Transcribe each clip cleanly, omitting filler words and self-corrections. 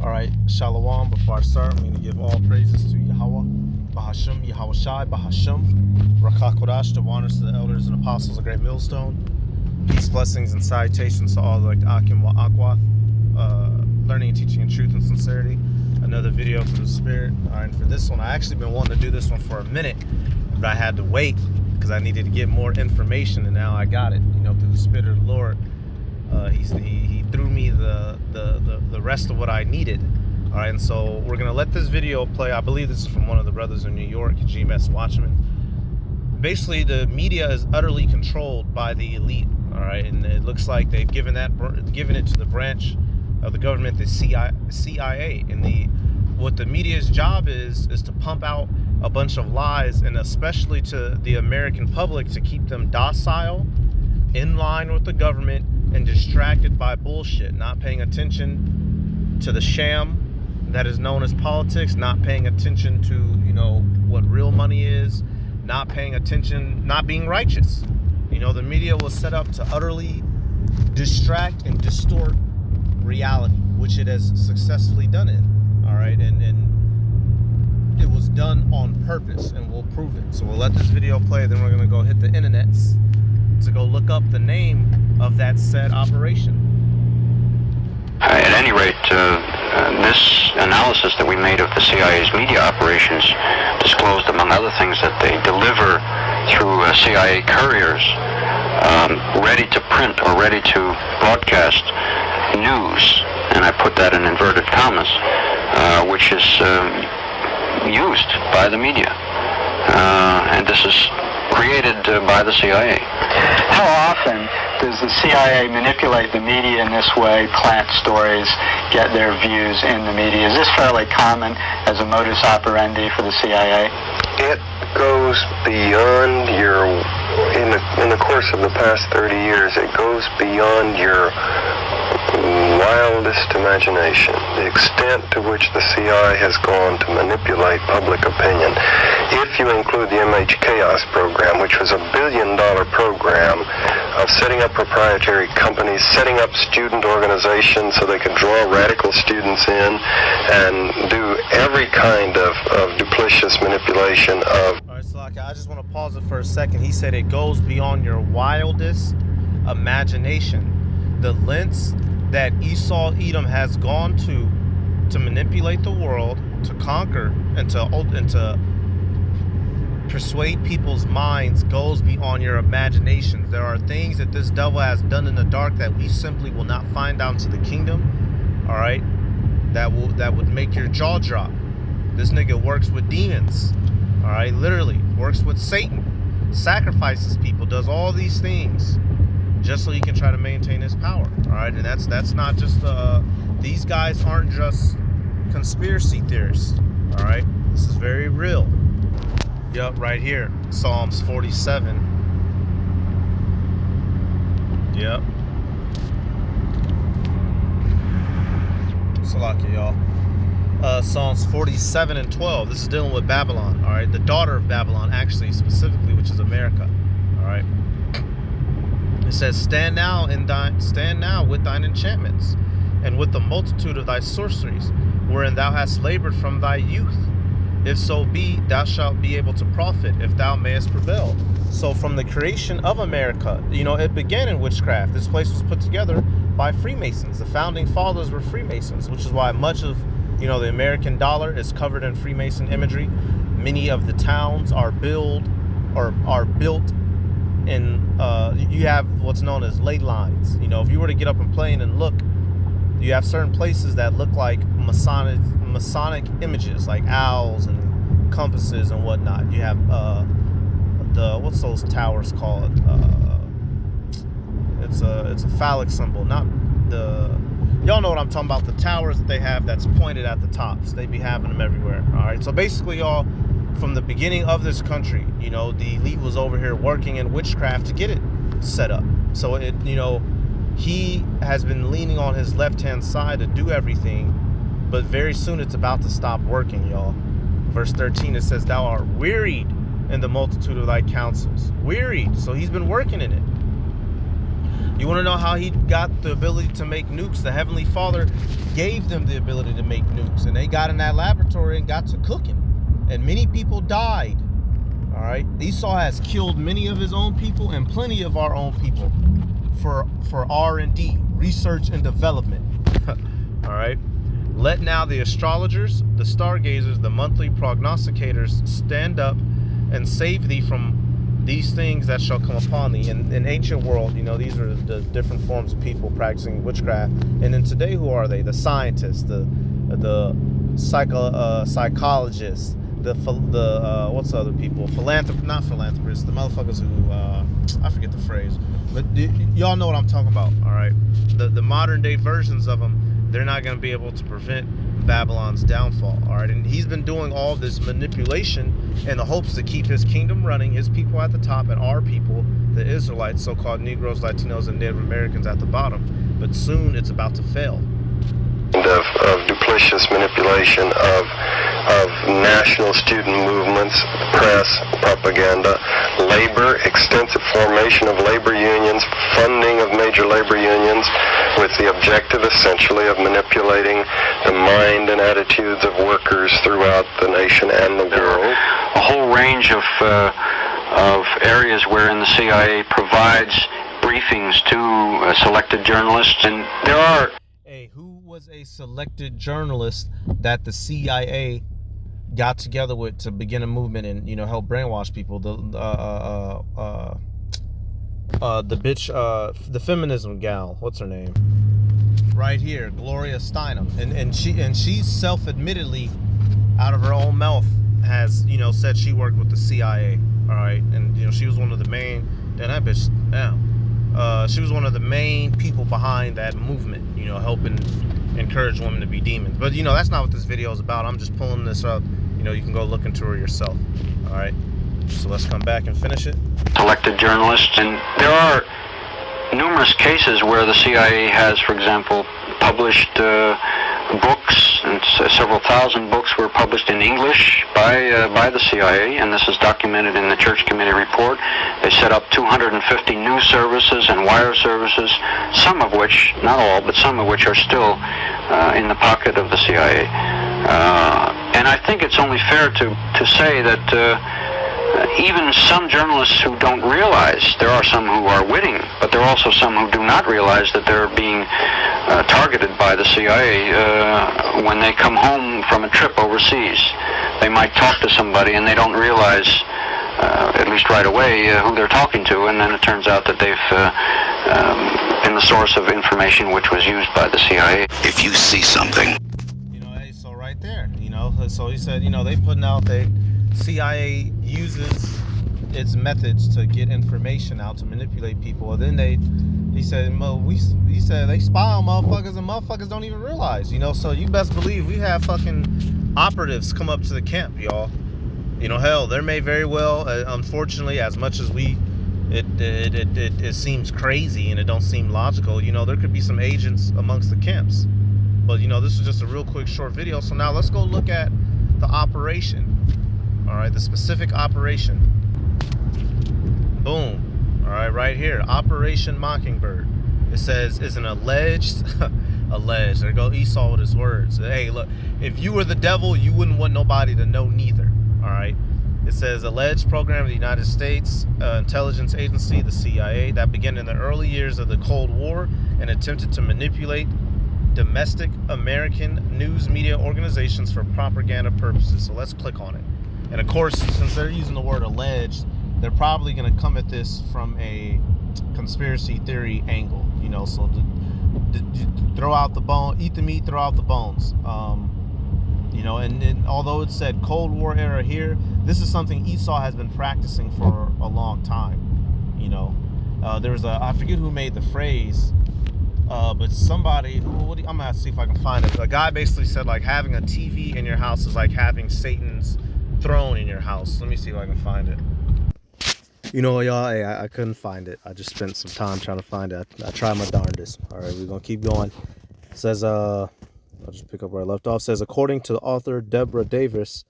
All right, Shalom. Before I start, I'm going to give all praises to Yahweh, Bahasham, Yahweh Shai, Bahasham, Rakah Kodash, the honors to the elders and apostles of Great Millstone. Peace, blessings, and salutations to all like the Akim wa Akwath, learning and teaching in truth and sincerity. Another video for the Spirit. All right, for this one, I actually been wanting to do this one for a minute, but I had to wait because I needed to get more information, and now I got it. You know, through the Spirit of the Lord. He threw me the rest of what I needed. All right, and so we're gonna let this video play. I believe this is from one of the brothers in New York, GMS Watchman. Basically, the media is utterly controlled by the elite. All right, and it looks like they've given it to the branch of the government, the CIA. And what the media's job is to pump out a bunch of lies, and especially to the American public, to keep them docile, in line with the government, and distracted by bullshit, not paying attention to the sham that is known as politics, not paying attention to, you know, what real money is, not paying attention, not being righteous. You know, the media was set up to utterly distract and distort reality, which it has successfully done it. All right, and it was done on purpose, and we'll prove it. So we'll let this video play, then we're gonna go hit the internets to go look up the name of that said operation. At any rate, this analysis that we made of the CIA's media operations disclosed, among other things, that they deliver through CIA couriers ready to print or ready to broadcast news, and I put that in inverted commas, which is used by the media. And this is created by the CIA. How often does the CIA manipulate the media in this way, plant stories, get their views in the media? Is this fairly common as a modus operandi for the CIA? It goes beyond your, in the course of the past 30 years, it goes beyond your wildest imagination, the extent to which the CIA has gone to manipulate public opinion. If you include the MH Chaos program, which was $1 billion program of setting up proprietary companies, setting up student organizations so they could draw radical students in and do every kind of duplicitous manipulation of... All right, so I just want to pause it for a second. He said it goes beyond your wildest imagination. The lengths that Esau Edom has gone to manipulate the world, to conquer, and to persuade people's minds goes beyond your imaginations. There are things that this devil has done in the dark that we simply will not find out into the kingdom. All right, that would make your jaw drop. This nigga works with demons. All right, literally works with Satan, sacrifices people, does all these things just so he can try to maintain his power. All right, and that's not just these guys aren't just conspiracy theorists. All right, this is very real. Yup, right here, Psalms 47. Yep. Salakia, y'all. Psalms 47 and 12. This is dealing with Babylon. All right, the daughter of Babylon, actually, specifically, which is America. All right. It says, stand now with thine enchantments, and with the multitude of thy sorceries, wherein thou hast labored from thy youth. If so be, thou shalt be able to profit, if thou mayest prevail. So from the creation of America, you know, it began in witchcraft. This place was put together by Freemasons. The founding fathers were Freemasons, which is why much of, you know, the American dollar is covered in Freemason imagery. Many of the towns are built in, you have what's known as ley lines. You know, if you were to get up and plane and look, you have certain places that look like Masonic images, like owls and compasses and whatnot. You have what's those towers called? It's a phallic symbol, not the. Y'all know what I'm talking about. The towers that they have that's pointed at the tops. They be having them everywhere. All right. So basically, y'all, from the beginning of this country, you know, the elite was over here working in witchcraft to get it set up. So it, you know, he has been leaning on his left-hand side to do everything, but very soon it's about to stop working, y'all. Verse 13, it says, thou art wearied in the multitude of thy counsels. Wearied. So he's been working in it. You want to know how he got the ability to make nukes? The Heavenly Father gave them the ability to make nukes, and they got in that laboratory and got to cooking, and many people died. All right, Esau has killed many of his own people and plenty of our own people for R&D, research and development. All right, let now the astrologers, the stargazers, the monthly prognosticators stand up and save thee from these things that shall come upon thee. In ancient world, you know, these are the different forms of people practicing witchcraft. And then today, who are they? The scientists, the psychologists, the what's the other people? Not philanthropists, the motherfuckers who I forget the phrase, but y'all know what I'm talking about. All right, the modern day versions of them, they're not going to be able to prevent Babylon's downfall. All right, and he's been doing all this manipulation in the hopes to keep his kingdom running, his people at the top, and our people, the Israelites, so-called Negroes, Latinos, and Native Americans, at the bottom. But soon it's about to fail. Of duplicitous manipulation of national student movements, press, propaganda, labor, extensive formation of labor unions, funding of major labor unions, with the objective essentially of manipulating the mind and attitudes of workers throughout the nation and the world. A whole range of areas wherein the CIA provides briefings to selected journalists, and there are. Hey, who was a selected journalist that the CIA got together with to begin a movement and, you know, help brainwash people? The bitch, the feminism gal, what's her name? Right here, Gloria Steinem, and she's self-admittedly, out of her own mouth, has, you know, said she worked with the CIA. All right, and you know, she was one of the main. That bitch, damn. She was one of the main people behind that movement, you know, helping encourage women to be demons. But, you know, that's not what this video is about. I'm just pulling this up. You know, you can go look into her yourself. All right, so let's come back and finish it. Selected journalists, and there are numerous cases where the CIA has, for example, published books, and several thousand books were published in English by the CIA, and this is documented in the Church Committee report. They set up 250 news services and wire services, some of which, not all, but some of which are still in the pocket of the CIA. And I think it's only fair to say that even some journalists who don't realize, there are some who are witting, but there are also some who do not realize that they're being targeted by the CIA when they come home from a trip overseas. They might talk to somebody and they don't realize, at least right away, who they're talking to, and then it turns out that they've been the source of information which was used by the CIA. If you see something, you know, hey, so right there, you know, so he said, you know, they putting out CIA uses its methods to get information out, to manipulate people. And then he said they spy on motherfuckers, and motherfuckers don't even realize, you know. So you best believe we have fucking operatives come up to the camp, y'all. You know, hell, there may very well, unfortunately, as much as it seems crazy and it don't seem logical, you know, there could be some agents amongst the camps. But, you know, this is just a real quick short video. So now let's go look at the operation. All right, the specific operation. Boom. All right, right here, Operation Mockingbird. It says is an alleged, there go Esau with his words. Hey, look, if you were the devil, you wouldn't want nobody to know neither. All right. It says alleged program of the United States intelligence agency, the CIA, that began in the early years of the Cold War and attempted to manipulate domestic American news media organizations for propaganda purposes. So let's click on it. And of course, since they're using the word alleged, they're probably going to come at this from a conspiracy theory angle, you know. So throw out the bone, eat the meat, throw out the bones. You know, and although it said Cold War era here, this is something Esau has been practicing for a long time. You know, there was I forget who made the phrase, but somebody, I'm gonna have to see if I can find it. A guy basically said, like, having a TV in your house is like having Satan's throne in your house. Let me see if I can find it. You know, y'all, hey, I couldn't find it. I just spent some time trying to find it. I tried my darndest. All right, we're gonna keep going. It says, I'll just pick up where I left off. It says, according to the author Deborah Davis,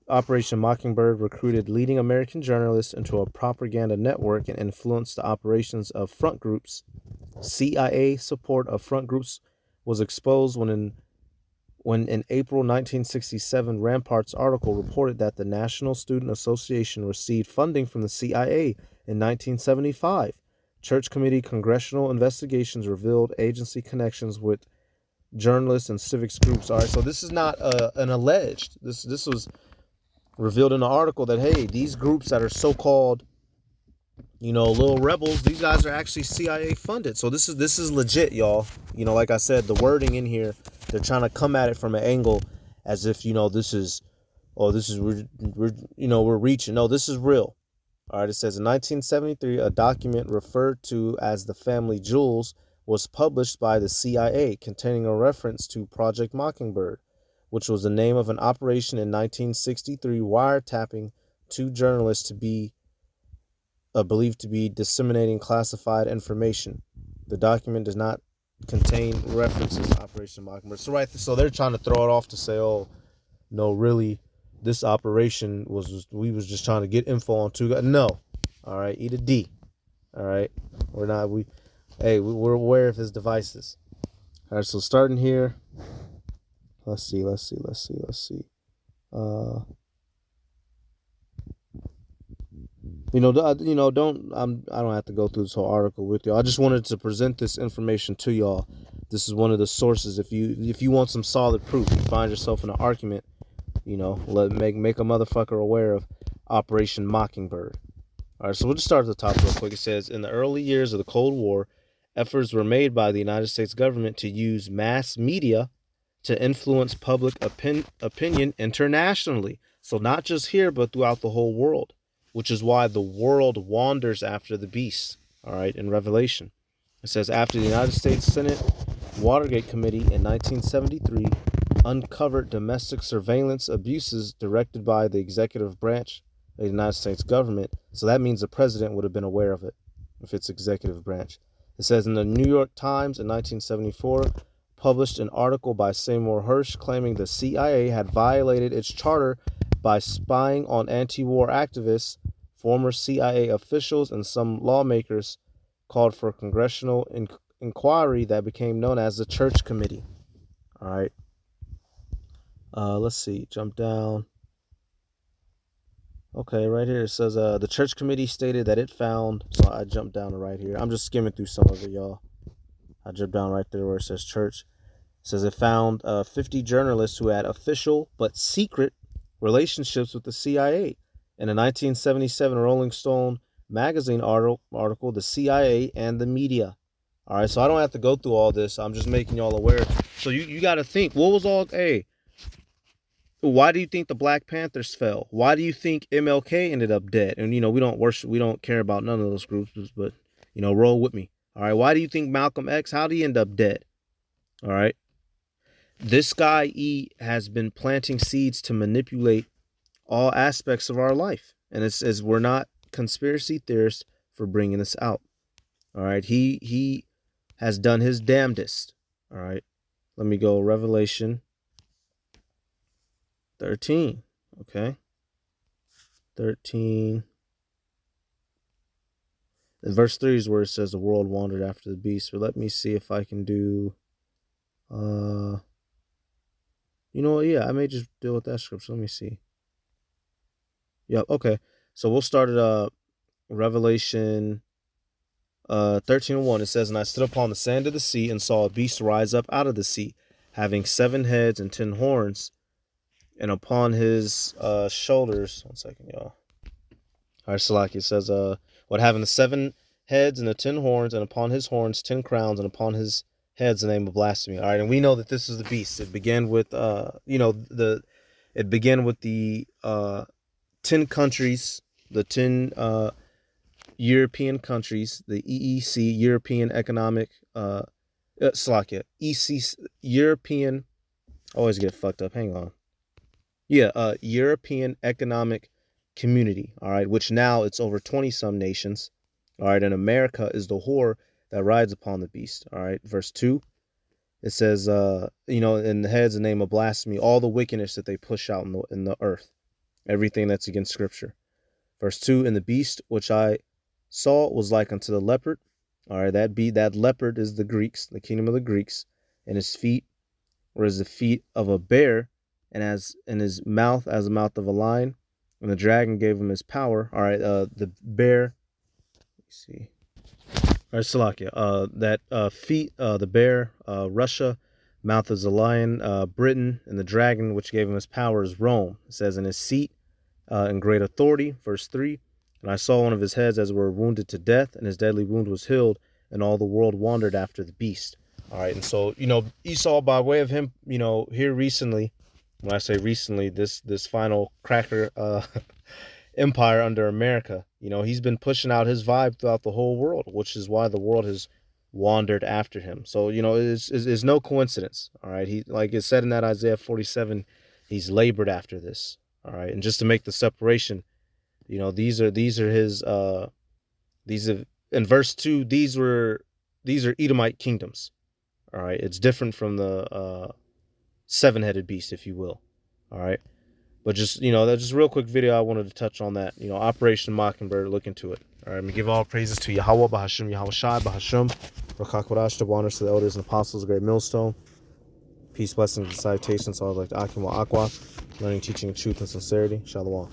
Operation Mockingbird recruited leading American journalists into a propaganda network and influenced the operations of front groups. CIA support of front groups was exposed when in April 1967, Rampart's article reported that the National Student Association received funding from the CIA in 1975. Church Committee congressional investigations revealed agency connections with journalists and civics groups. All right, so this is not an alleged. This was revealed in the article that, hey, these groups that are so-called, little rebels, these guys are actually CIA funded. So this is legit, y'all. Like I said, the wording in here, they're trying to come at it from an angle as if, we're reaching. No, this is real. All right, it says in 1973, a document referred to as the Family Jewels was published by the CIA containing a reference to Project Mockingbird, which was the name of an operation in 1963 wiretapping two journalists to be believed to be disseminating classified information. The document does not contain references to Operation Mockingbird. So they're trying to throw it off to say, oh, no, really, this operation we was just trying to get info on two guys. No. All right, eat a D. All right, we're aware of his devices. All right, so starting here, let's see. I don't have to go through this whole article with you. I just wanted to present this information to y'all. This is one of the sources. If you want some solid proof, you find yourself in an argument, make a motherfucker aware of Operation Mockingbird. All right, so we'll just start at the top real quick. It says, in the early years of the Cold War, efforts were made by the United States government to use mass media to influence public opinion internationally. So not just here, but throughout the whole world, which is why the world wanders after the beast. All right, in Revelation. It says, after the United States Senate Watergate Committee in 1973 uncovered domestic surveillance abuses directed by the executive branch of the United States government. So that means the president would have been aware of it if it's executive branch. It says, in the New York Times in 1974, published an article by Seymour Hersh claiming the CIA had violated its charter by spying on anti-war activists. Former CIA officials and some lawmakers called for a congressional inquiry that became known as the Church Committee. All right. Let's see. Jump down. Okay, right here it says the Church Committee stated that it found. So I jumped down to right here. I'm just skimming through some of it, y'all. I jumped down right there where it says Church. It says it found 50 journalists who had official but secret relationships with the CIA. In a 1977 Rolling Stone magazine article, the CIA and the media. All right, so I don't have to go through all this. I'm just making y'all aware. So you got to think, what was all, why do you think the Black Panthers fell? Why do you think MLK ended up dead? And, we don't care about none of those groups, but, roll with me. All right, why do you think Malcolm X, how did he end up dead? All right. This guy, E, has been planting seeds to manipulate all aspects of our life. And it says we're not conspiracy theorists for bringing this out. All right. He has done his damnedest. All right. Let me go Revelation 13. Okay. 13. And verse 3 is where it says the world wandered after the beast. But let me see if I can do... I may just deal with that scripture. Let me see. Yep, okay. So we'll start at Revelation 13:1. It says, and I stood upon the sand of the sea and saw a beast rise up out of the sea, having 7 heads and 10 horns, and upon his shoulders... One second, y'all. All right, Salaki, it says, having the 7 heads and the 10 horns, and upon his horns 10 crowns, and upon his heads the name of blasphemy. All right, and we know that this is the beast. It began with the 10 countries, the 10 European countries, the EEC, European Economic EC, European, I always get fucked up, hang on. European Economic Community, all right, which now it's over 20 some nations. All right, and America is the whore that rides upon the beast. All right, verse 2, it says, in the heads the name of blasphemy, all the wickedness that they push out in the earth. everything that's against Scripture. Verse 2, and the beast which I saw was like unto the leopard. All right, that leopard is the Greeks, the kingdom of the Greeks, and his feet were as the feet of a bear, and as in his mouth as the mouth of a lion. And the dragon gave him his power. All right, the bear. Let me see. All right, Salakia. That feet, the bear, Russia, mouth is a lion, Britain, and the dragon which gave him his power is Rome. It says in his seat, in great authority. Verse 3. And I saw one of his heads as it were wounded to death, and his deadly wound was healed, and all the world wandered after the beast. All right, and so, Esau, by way of him, here recently, when I say recently, this final cracker empire under America, he's been pushing out his vibe throughout the whole world, which is why the world has wandered after him. So, it's no coincidence. All right, he, like it said in that Isaiah 47, he's labored after this. All right, and just to make the separation, these are his in verse 2, these are Edomite kingdoms. All right, it's different from the seven-headed beast, if you will. All right, but just that's just a real quick video. I wanted to touch on that. Operation Mockingbird. Look into it. All right, I'm gonna give all praises to Yahweh, Bahashim, Yahweh Shai, Bahashim, Rakakodash, the honors to the elders and apostles, the great millstone. Peace, blessings, and salutations. So I'd like to Akim wa Aqua, learning, teaching, truth, and sincerity. Shalom.